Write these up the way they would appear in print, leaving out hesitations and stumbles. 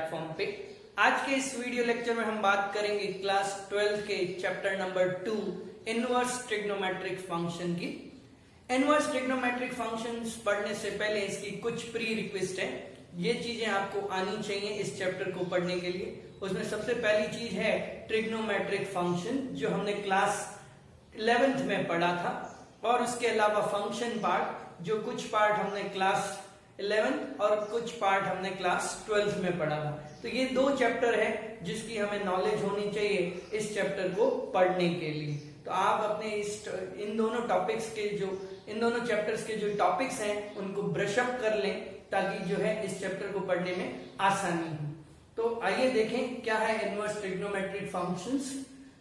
Platform पे। आज के इस वीडियो लेक्चर में हम बात करेंगे क्लास 12 के chapter number 2 inverse trigonometric function की। इनवर्स ट्रिग्नोमेट्रिक फंक्शंस पढ़ने से पहले इसकी कुछ प्री रिक्वेस्ट है, ये चीजें आपको आनी चाहिए इस चैप्टर को पढ़ने के लिए। उसमें सबसे पहली चीज है ट्रिग्नोमेट्रिक फंक्शन, जो हमने क्लास 11th में पढ़ा था, और उसके अलावा फंक्शन पार्ट, जो कुछ पार्ट हमने क्लास 11th और कुछ पार्ट हमने क्लास 12th में पढ़ा था। तो ये दो चैप्टर है जिसकी हमें नॉलेज होनी चाहिए इस चैप्टर को पढ़ने के लिए। तो आप अपने इन दोनों चैप्टर्स के जो टॉपिक्स हैं उनको ब्रश अप कर लें, ताकि जो है इस चैप्टर को पढ़ने में आसानी हो। तो आइए देखें क्या है इनवर्स ट्रिग्नोमेट्रिक फंक्शंस।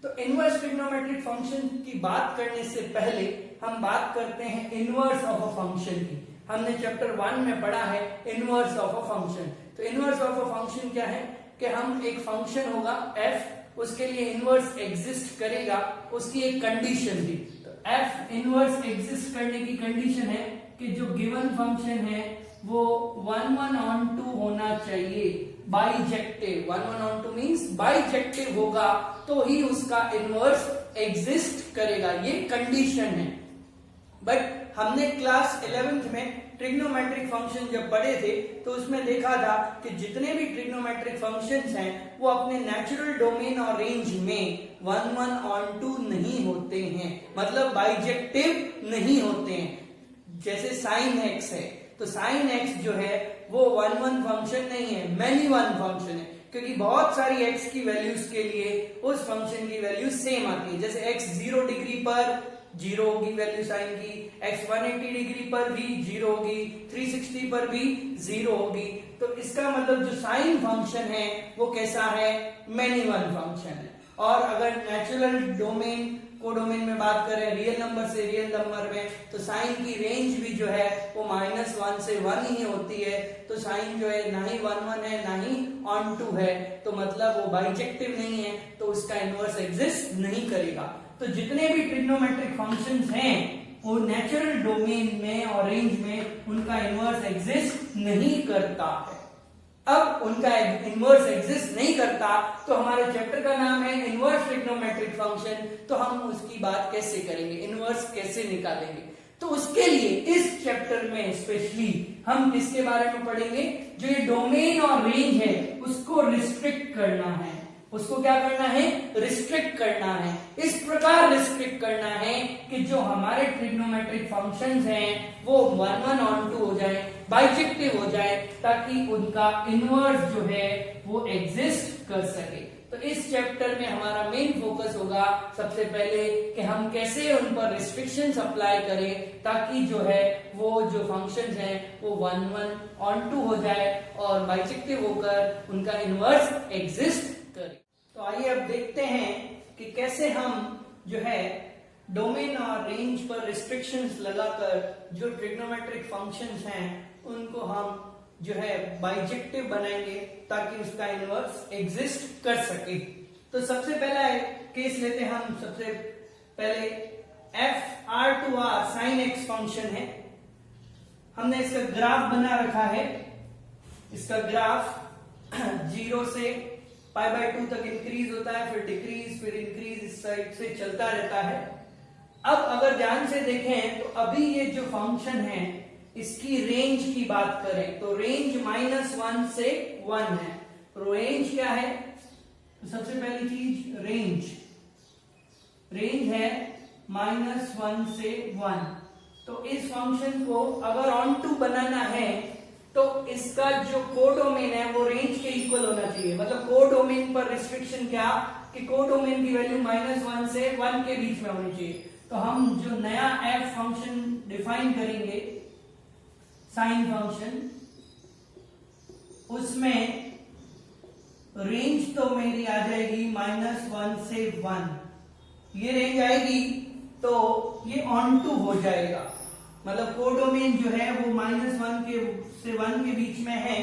तो इनवर्स ट्रिग्नोमेट्रिक फंक्शन की बात करने से पहले हम बात करते हैं इनवर्स ऑफ अ फंक्शन की। हमने चैप्टर 1 में पढ़ा है इनवर्स ऑफ अ फंक्शन। तो इनवर्स ऑफ अ फंक्शन क्या है कि हम एक फंक्शन होगा f, उसके लिए इनवर्स एग्जिस्ट करेगा, उसकी एक कंडीशन थी। तो f इनवर्स एग्जिस्ट करने की कंडीशन है कि जो गिवन फंक्शन है वो 1/(1/2) होना चाहिए, बाइजेक्टिव। 1/(1/2) मींस बाइजेक्टिव होगा तो ही उसका इनवर्स एग्जिस्ट करेगा, ये कंडीशन है। बट हमने क्लास 11th में ट्रिग्नोमेट्रिक फंक्शन जब पढ़े थे तो उसमें देखा था कि जितने भी ट्रिग्नोमेट्रिक फंक्शंस हैं वो अपने नेचुरल डोमेन और रेंज में 1/(1/2) नहीं होते हैं, मतलब बाइजेक्टिव नहीं होते हैं। जैसे साइन एक्स है, तो साइन एक्स जो है वो 1/1 फंक्शन नहीं है, मैनी वन फंक्शन है, क्योंकि बहुत सारी x की वैल्यूज के लिए उस फंक्शन की वैल्यू सेम आती है। जैसे x 0 डिग्री पर 0 होगी वैल्यू साइन की, x 180 डिग्री पर भी 0 होगी, 360 पर भी 0 होगी। तो इसका मतलब जो साइन फंक्शन है वो कैसा है, मैनी वन फंक्शन है। और अगर नेचुरल डोमेन कोडोमेन में बात करें रियल नंबर से रियल नंबर में, तो साइन की रेंज भी जो है वो -1 से 1 ही होती है। तो साइन जो है ना ही 1/1 है ना ही ((1/2) है, तो मतलब वो बाइजेक्टिव नहीं है, तो उसका इनवर्स एग्जिस्ट नहीं करेगा। तो जितने भी ट्रिग्नोमेट्रिक फंक्शंस हैं वो नेचुरल डोमेन में और रेंज में उनका इनवर्स एग्जिस्ट नहीं करता है। अब उनका इनवर्स एग्जिस्ट नहीं करता तो हमारे चैप्टर का नाम है इनवर्स ट्रिग्नोमेट्रिक फंक्शन। तो हम उसकी बात कैसे करेंगे, इनवर्स कैसे निकालेंगे? तो उसके लिए इस चैप्टर में स्पेशली हम किसके बारे में पढ़ेंगे, जो ये डोमेन और रेंज है उसको रिस्ट्रिक्ट करना है। उसको क्या करना है, रिस्ट्रिक्ट करना है। इस प्रकार रिस्ट्रिक्ट करना है कि जो हमारे ट्रिग्नोमेट्रिक फंक्शंस हैं वो 1/(1/2) हो जाए, बाइजेक्टिव हो जाए, ताकि उनका इनवर्स जो है वो एग्जिस्ट कर सके। तो इस चैप्टर में हमारा मेन फोकस होगा सबसे पहले कि हम कैसे उन पर रिस्ट्रिक्शंस अप्लाई करें, ताकि जो है वो जो फंक्शंस हैं वो 1/(1/2) हो जाए और बाइजेक्टिव होकर उनका इनवर्स एग्जिस्ट करे। तो आइए अब देखते हैं कि कैसे हम जो है डोमेन और रेंज पर रिस्ट्रिक्शंस लगाकर जो ट्रिग्नोमेट्रिक फंक्शंस हैं उनको हम जो है बाइजेक्टिव बनाएंगे, ताकि उसका इनवर्स एग्जिस्ट कर सके। तो सबसे पहला केस लेते हैं हम। सबसे पहले f(r)(r) साइन एक्स फंक्शन है। हमने इसका ग्राफ बना रखा है। इसका ग्राफ 0 से π/2 तक इंक्रीज होता है, फिर डिक्रीज, फिर इंक्रीज, इस साइड से चलता रहता है। अब अगर ध्यान से देखें तो अभी ये जो फंक्शन है इसकी रेंज की बात करें तो रेंज -1 से 1 है। रेंज क्या है, तो सबसे पहली चीज रेंज है -1 से 1। तो इस फंक्शन को अगर ((1/2) बनाना है तो इसका जो कोडोमेन है वो रेंज के इक्वल होना चाहिए। मतलब कोडोमेन पर रिस्ट्रिक्शन क्या, कि कोडोमेन की वैल्यू -1 से 1 के बीच में होनी चाहिए। तो हम जो नया f फंक्शन डिफाइन करेंगे, साइन फंक्शन, उसमें रेंज तो मेरी आ जाएगी -1 से 1। ये रेंज आएगी तो ये ((1/2) हो जाएगा। मतलब कोडोमेन जो है वो -1 से 1 के बीच में है,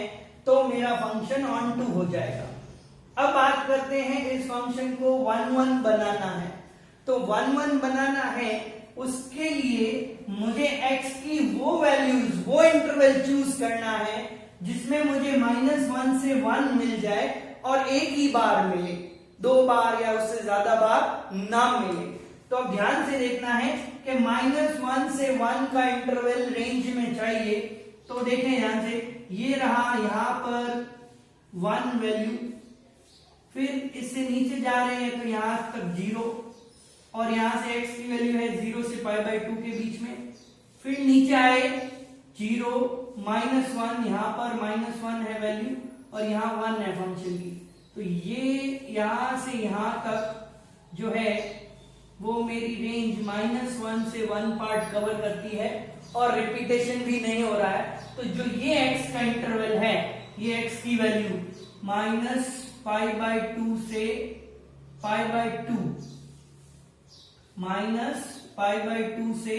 तो मेरा फंक्शन ((1/2) हो जाएगा। अब बात करते हैं इस फंक्शन को 1/1 बनाना है। तो 1/1 बनाना है, उसके लिए मुझे x की वो वैल्यूज, वो इंटरवल चूज करना है जिसमें मुझे -1 से 1 मिल जाए और एक ही बार मिले, 2 बार या उससे ज्यादा बार ना मिले। तो अब ध्यान से देखना है कि -1 से 1 का इंटरवल रेंज में चाहिए। तो देखें ध्यान से, ये रहा यहां पर 1 वैल्यू, फिर इससे नीचे जा रहे हैं तो यहां तक 0, और यहां से x की वैल्यू है 0 से π/2 के बीच में, फिर नीचे आए 0 -1, यहां पर -1 है वैल्यू और यहां 1 है फंक्शन की। तो ये यहां से यहां तक जो है वो मेरी रेंज -1 से 1 पार्ट कवर करती है और रिपीटेशन भी नहीं हो रहा है। तो जो ये x का इंटरवल है, ये x की वैल्यू -π/2 से π/2, -π/2 से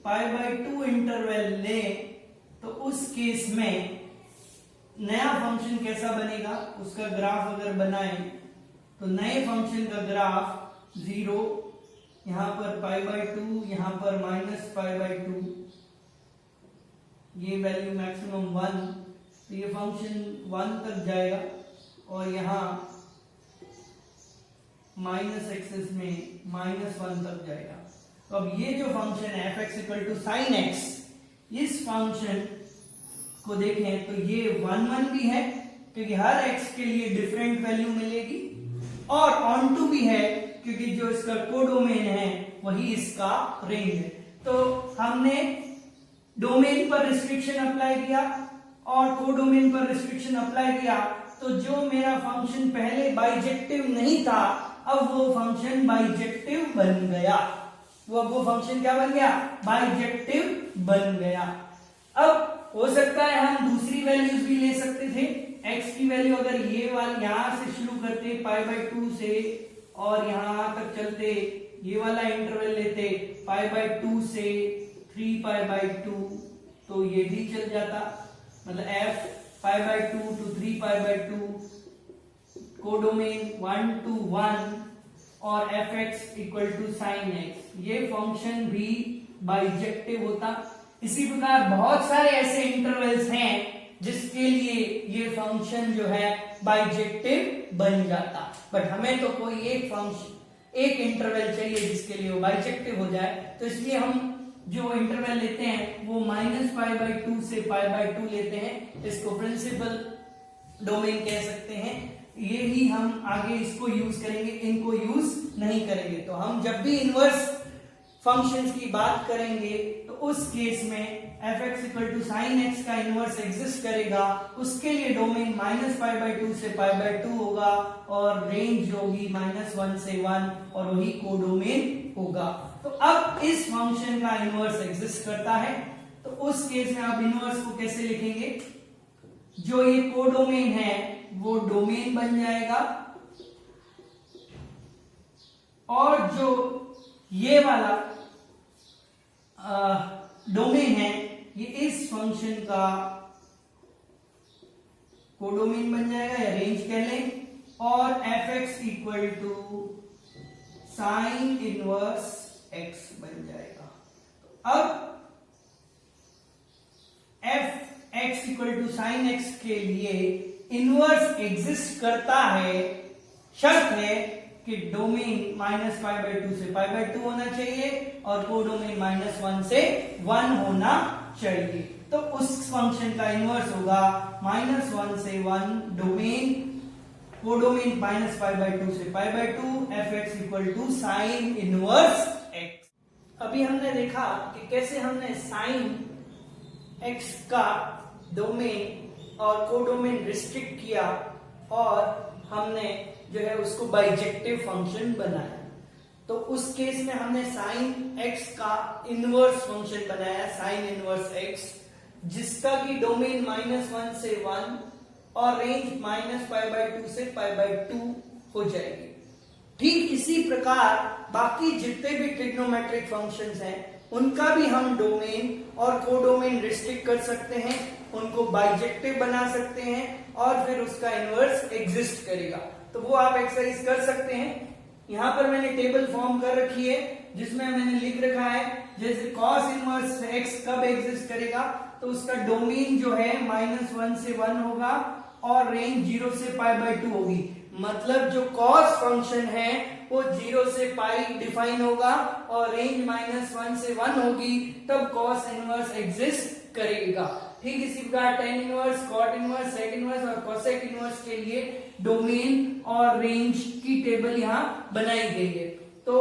π/2 इंटरवल ले, तो उस केस में नया फंक्शन कैसा बनेगा, उसका ग्राफ अगर बनाए तो नए फंक्शन का ग्राफ 0, यहां पर π/2, यहां पर -π/2, ये वैल्यू मैक्सिमम 1, तो ये फंक्शन 1 तक जाएगा और यहां माइनस एक्सिस में -1 तक जाएगा। तो अब ये जो फंक्शन है f(x = sin x), इस फंक्शन को देखें तो ये 1 1 भी है क्योंकि हर x के लिए डिफरेंट वैल्यू मिलेगी, और ऑन टू भी है क्योंकि जो इसका कोडोमेन है वही इसका रेंज है। तो हमने डोमेन पर रिस्ट्रिक्शन अप्लाई किया और कोडोमेन पर रिस्ट्रिक्शन अप्लाई किया, तो जो मेरा फंक्शन पहले बाइजेक्टिव नहीं था, अब वो फंक्शन बाइजेक्टिव बन गया। वो फंक्शन क्या बन गया, बाइजेक्टिव बन गया। अब हो सकता है हम दूसरी वैल्यूज भी ले सकते थे। x की वैल्यू अगर ये वाली यहां से शुरू करते π/2 से और यहां तक चलते, ये वाला इंटरवल लेते π/2 से 3π/2, तो ये भी चल जाता, मतलब f π/2 to 3π/2, कोडोमेन 1 to 1 और f(x = sin x), ये फंक्शन भी बाइजेक्टिव होता। इसी प्रकार बहुत सारे ऐसे इंटरवल्स हैं जिसके लिए ये फंक्शन जो है बाइजेक्टिव बन जाता, बट हमें तो कोई एक फंक्शन, एक इंटरवल चाहिए जिसके लिए वो बाइजेक्टिव हो जाए। तो इसलिए हम जो इंटरवल लेते हैं वो -π/2 से π/2 लेते हैं। इसको प्रिंसिपल डोमेन कह सकते हैं। ये ही हम आगे इसको यूज करेंगे, इनको यूज नहीं करेंगे। तो हम जब भी इनवर्स फंक्शंस की बात करेंगे तो उस केस में f(x = sin x) का इनवर्स एग्जिस्ट करेगा, उसके लिए डोमेन -π/2 से π/2 होगा और रेंज होगी -1 से 1 और वही कोडोमेन होगा। तो अब इस फंक्शन का इनवर्स एग्जिस्ट करता है, तो उस केस में आप इनवर्स को कैसे लिखेंगे, जो ये कोडोमेन है वो डोमेन बन जाएगा और जो ये वाला डोमेन है ये इस फंक्शन का कोडोमेन बन जाएगा या रेंज कह लें, और f(x = sin 1x) बन जाएगा। अब f(x = sin x) के लिए इनवर्स एग्जिस्ट करता है, शर्त है कि डोमेन -π/2 से π/2 होना चाहिए और कोडोमेन -1 से 1 होना चाहिए। तो उस फंक्शन का इनवर्स होगा -1 से 1, डोमेन कोडोमेन -π/2 से π/2, f(x = sin 1x). अभी हमने देखा कि कैसे हमने sin x का डोमेन और कोडोमेन रिस्ट्रिक्ट किया और हमने जो है उसको बाइजेक्टिव फंक्शन बनाया। तो उस केस में हमने sin x का इनवर्स फंक्शन बनाया, sin 1x, जिसका की डोमेन -1 से 1 और रेंज -π/2 से π/2 हो जाएगी। ठीक इसी प्रकार बाकी जितने भी ट्रिग्नोमेट्रिक फंक्शंस हैं उनका भी हम डोमेन और कोडोमेन रिस्ट्रिक्ट कर सकते हैं, उनको बाइजेक्टिव बना सकते हैं और फिर उसका इनवर्स एग्जिस्ट करेगा। तो वो आप एक्सरसाइज कर सकते हैं। यहां पर मैंने टेबल फॉर्म कर रखी है जिसमें मैंने लिख रखा है जैसे cos 1x कब एग्जिस्ट करेगा, तो उसका डोमेन जो है -1 से 1 होगा और रेंज 0 से π/2 होगी। मतलब जो कॉस फंक्शन है वो 0 से पाई डिफाइन होगा और रेंज -1 से 1 होगी, तब कॉस इनवर्स एग्जिस्ट करेगा। ठीक इसी प्रकार tan inverse, cot inverse, sec inverse और कोसेक इनवर्स के लिए डोमेन और रेंज की टेबल यहाँ बनाई गई है। तो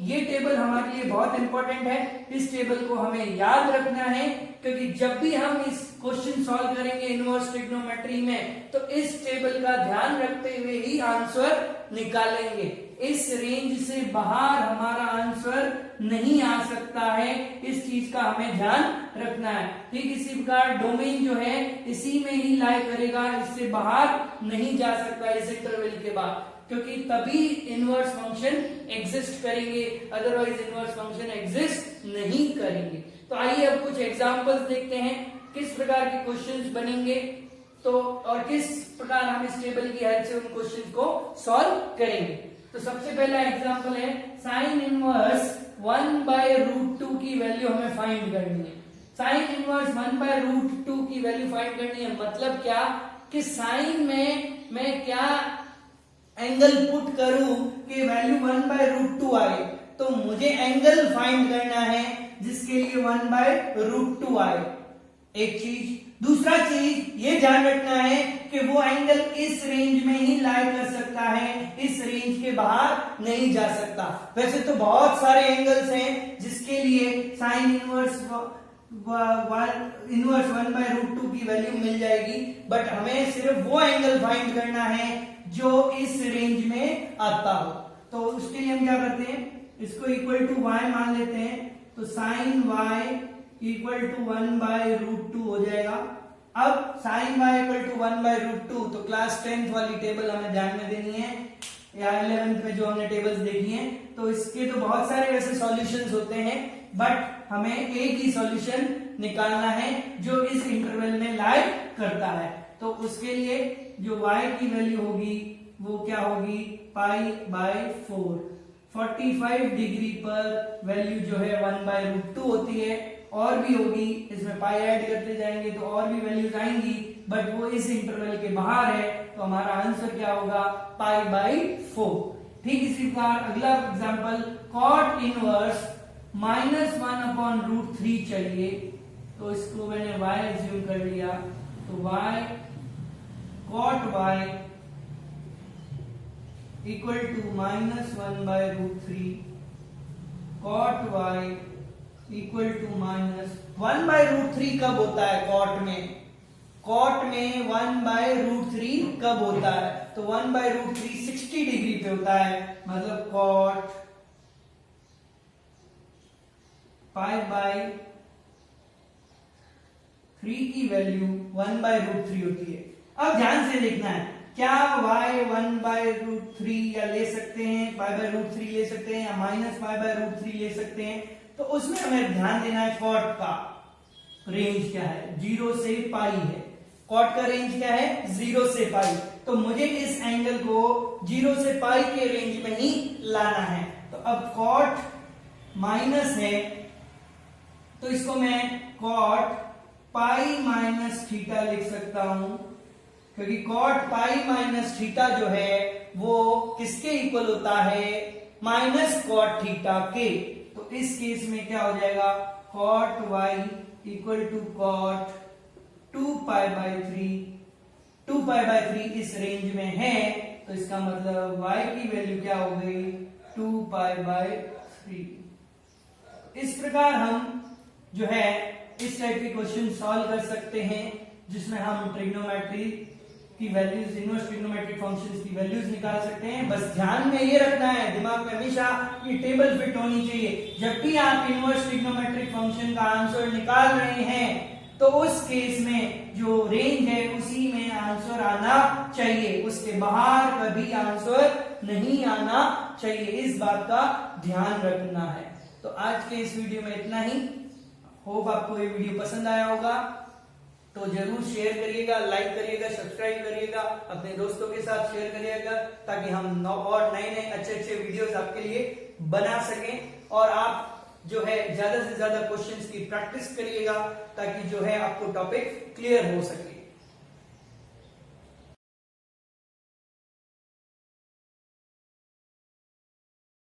ये टेबल हमारे लिए बहुत इंपॉर्टेंट है, इस टेबल को हमें याद रखना है, क्योंकि जब भी हम इस क्वेश्चन सॉल्व करेंगे इनवर्स ट्रिग्नोमेट्री में तो इस टेबल का ध्यान रखते हुए ही आंसर निकालेंगे। इस रेंज से बाहर हमारा आंसर नहीं आ सकता है, इस चीज का हमें ध्यान रखना है। ठीक इसी प्रकार डोमेन जो है इसी में ही लाई करेगा, इससे बाहर नहीं जा सकता इस इंटरवल के बाद, क्योंकि तभी इनवर्स फंक्शन एग्जिस्ट करेंगे, अदरवाइज इनवर्स फंक्शन एग्जिस्ट नहीं करेंगे। तो आइए अब कुछ एग्जांपल्स देखते हैं किस प्रकार के क्वेश्चंस बनेंगे तो और किस प्रकार हम इस टेबल की हेल्प से उन क्वेश्चंस को सॉल्व करेंगे। तो सबसे पहला एग्जांपल है साइन इनवर्स 1/√2 की वैल्यू हमें फाइंड करनी है। साइन इनवर्स 1/√2 की वैल्यू फाइंड करनी है, मतलब क्या कि साइन में मैं क्या एंगल पुट करूं कि वैल्यू 1/√2 आए, तो मुझे एंगल फाइंड करना है जिसके लिए 1/√2 आए। एक चीज, दूसरा चीज ये ध्यान रखना है कि वो एंगल इस रेंज में ही लाई कर सकता है, इस रेंज के बाहर नहीं जा सकता। वैसे तो बहुत सारे एंगल्स हैं जिसके लिए साइन इनवर्स 1/√2 की वैल्यू मिल जाएगी, बट हमें सिर्फ वो एंगल फाइंड करना है जो इस रेंज में आता हो। तो उसके लिए हम क्या करते हैं, इसको इक्वल टू y मान लेते हैं, तो साइन y इक्वल टू 1/√2 हो जाएगा। अब साइन y इक्वल टू 1/√2, तो क्लास 10th वाली टेबल हमें ध्यान में देनी है या 11th में जो हमने टेबल्स देखी हैं, तो इसके तो बहुत सारे वैसे सॉल्यूशंस होते हैं, बट हमें एक ही सॉल्यूशन निकालना है जो इस इंटरवल में लाई करता है। तो उसके लिए जो y की वैल्यू होगी वो क्या होगी, π/4। 45 डिग्री पर वैल्यू जो है 1/√2 होती है, और भी होगी, इसमें पाई ऐड करते जाएंगे तो और भी वैल्यूज आएंगी, बट वो इस इंटरवल के बाहर है, तो हमारा आंसर क्या होगा, π/4। ठीक इसी प्रकार अगला एग्जांपल कॉट इनवर्स -1/√3 चाहिए, तो इसको मैंने y एज्यूम कर लिया, तो y cot y equal to -1/√3 cot y equal to -1/√3 कब होता है कॉट में, कॉट में 1/√3 कब होता है, तो 1/√3 60 डिग्री पे होता है, मतलब कॉट π/3 की वैल्यू 1/√3 होती है। अब ध्यान से देखना है, क्या y 1/√3 या ले सकते हैं, π/√3 ले सकते हैं या -π/√3 ले सकते हैं, तो उसमें हमें ध्यान देना है कॉट का रेंज क्या है, 0 से पाई है। कॉट का रेंज क्या है, 0 से पाई, तो मुझे इस एंगल को 0 से पाई के रेंज में ही लाना है। तो अब कॉट माइनस है, तो इसको मैं कॉट π-θ लिख सकता हूं, क्योंकि कॉट π-θ जो है वो किसके इक्वल होता है, माइनस कॉट थीटा के। तो इस केस में क्या हो जाएगा, cot y equal to cot 2π/3, 2π/3 इस रेंज में है, तो इसका मतलब y की वैल्यू क्या हो गई, 2π/3। इस प्रकार हम जो है इस टाइप के क्वेश्चन सॉल्व कर सकते हैं, जिसमें हम ट्रिग्नोमेट्री की वैल्यूज, इनवर्स ट्रिग्नोमेट्रिक फंक्शंस की वैल्यूज निकाल सकते हैं। बस ध्यान में ये रखना है, दिमाग में हमेशा ये टेबल फिट होनी चाहिए। जब भी आप इनवर्स ट्रिग्नोमेट्रिक फंक्शन का आंसर निकाल रहे हैं, तो उस केस में जो रेंज है उसी में आंसर आना चाहिए, उसके बाहर कभी आंसर नहीं आना चाहिए, इस बात का ध्यान रखना है। तो आज के इस वीडियो में इतना ही। होप आपको ये वीडियो पसंद आया होगा, तो जरूर शेयर करिएगा, लाइक करिएगा, सब्सक्राइब करिएगा, अपने दोस्तों के साथ शेयर करिएगा, ताकि हम और नए नए अच्छे अच्छे वीडियोस आपके लिए बना सकें। और आप जो है ज्यादा से ज्यादा क्वेश्चंस की प्रैक्टिस करिएगा ताकि जो है आपको टॉपिक क्लियर हो सके।